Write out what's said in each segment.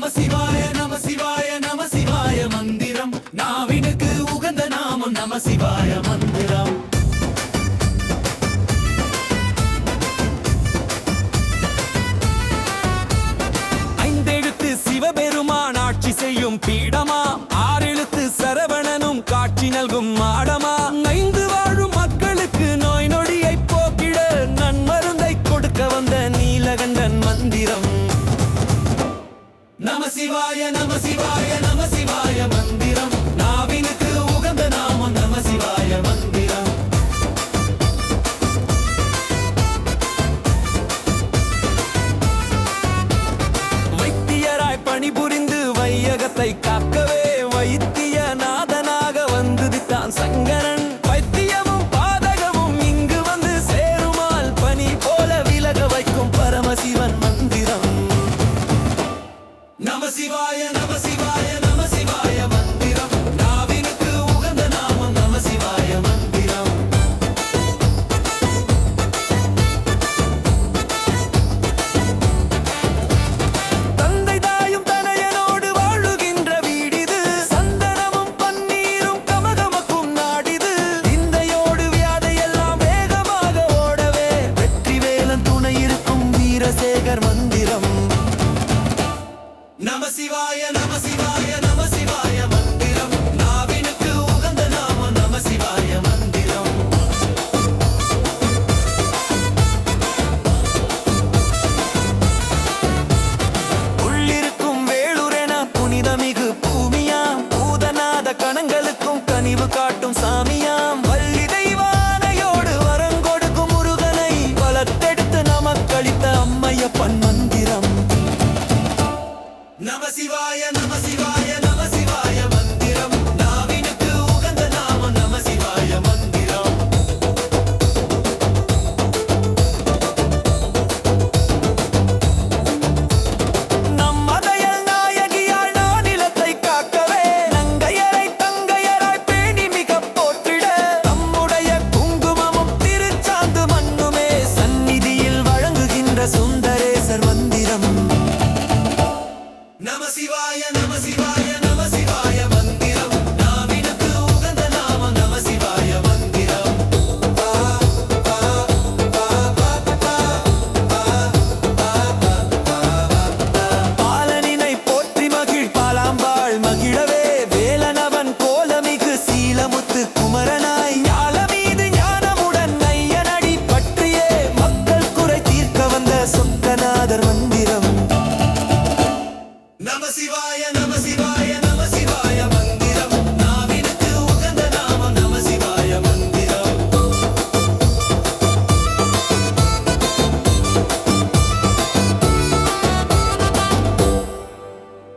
நம சிவாய நம சிவாய மந்திரம் நாவினுக்கு உகந்த நாமம் நம சிவாய மந்திரம். ஐந்தெழுத்து சிவபெருமான் ஆட்சி செய்யும் பீடமா, ஆறெழுத்து சரவணனும் காட்சி நல்கும் மாடமா, ஐந்து வாழும் மக்களுக்கு நோய் நொடியை போக்கிட நன்மருந்தை கொடுக்க வந்த நீலகண்டன் மந்திரம். நம சிவாய நம சிவாய நம சிவாய மந்திரம் நாவினுக்கு உகந்த நாமம் நம சிவாய மந்திரம். வைத்தியராய் பணிபுரிந்து வையகத்தை காக்கவே வைத்திய நாதனாக வந்துதித்தான் சங்கரன். வைத்தியமும் பாதகமும் இங்கு வந்து சேருமால் பனி போல விலக வைக்கும் பரமசிவன் மந்திரம். நம சிவாய நம சிவாய நம சிவாய மந்திரம் நாவினுக்கு உகந்த நாமம் நம சிவாய மந்திரம். தந்தை தாயும் தனையனோடு வாழுகின்ற வீடிது, சந்தனமும் பன்னீரும் கமகமக்கும் நாடிது. இந்தையோடு வியாதையெல்லாம் வேகமாக ஓடவே வெற்றி வேலன் துணை இருக்கும் வீரசேகர் மந்திரம். நம சிவாய நம சிவாய நம சிவாய மந்திரம் நாவினுக்கு உகந்த நாமம் நம சிவாய மந்திரம். உள்ளிருக்கும் வேளுரென புனிதமிகு பூமியாம், பூதநாத கணங்களுக்கும் கனிவு காட்டும் சாமியாம். வள்ளி தெய்வானையோடு வரங்கொடுக்கும் முருகனை வளர்த்தெடுத்து நமக்களித்த அம்மையப்பன் மந்திரம். நம சிவாய நம சிவாய நம சிவாய மந்திரம் நாவினுக்கு உகந்த நாமம் நம சிவாய மந்திரம். நம் மதையல் நாயகியாள் நானிலத்தை காக்கவே நங்கையரை தங்கையராய் பேணி மிக போற்றிட நம்முடைய குங்குமமும் திருச்சாந்து மண்ணுமே சந்நிதியில் வழங்குகின்ற சுந்தரேசர் மந்திரம். நம சிவாய நம சிவாய நம சிவாய மந்திரம் நாவினுக்கு உகந்த நாமம் நம சிவாய மந்திரம். பாலனினை போற்றி மகிழ் பாலாம்பாள் மகிழவே வேலனவன் கோலமிகு சீலமுத்து குமரனாய் ஞால மீது ஞானமுடன் ஐயனடி பற்றியே மக்கள் குறை தீர்க்க வந்த சொக்கநாதர் மந்திரம். நம சிவாய நம சிவாய நம சிவாய மந்திரம் நாவினுக்கு உகந்த நாமம் நம சிவாய மந்திரம்.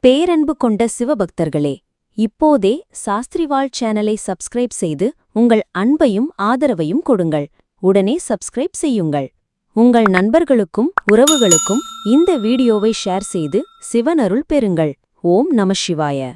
பேரன்பு கொண்ட சிவபக்தர்களே, இப்போதே சாஸ்திரிவாள் சேனலை சப்ஸ்கிரைப் செய்து உங்கள் அன்பையும் ஆதரவையும் கொடுங்கள். உடனே சப்ஸ்கிரைப் செய்யுங்கள். உங்கள் நண்பர்களுக்கும் உறவுகளுக்கும் இந்த வீடியோவை ஷேர் செய்து சிவனருள் பெறுங்கள். ஓம் நம சிவாய.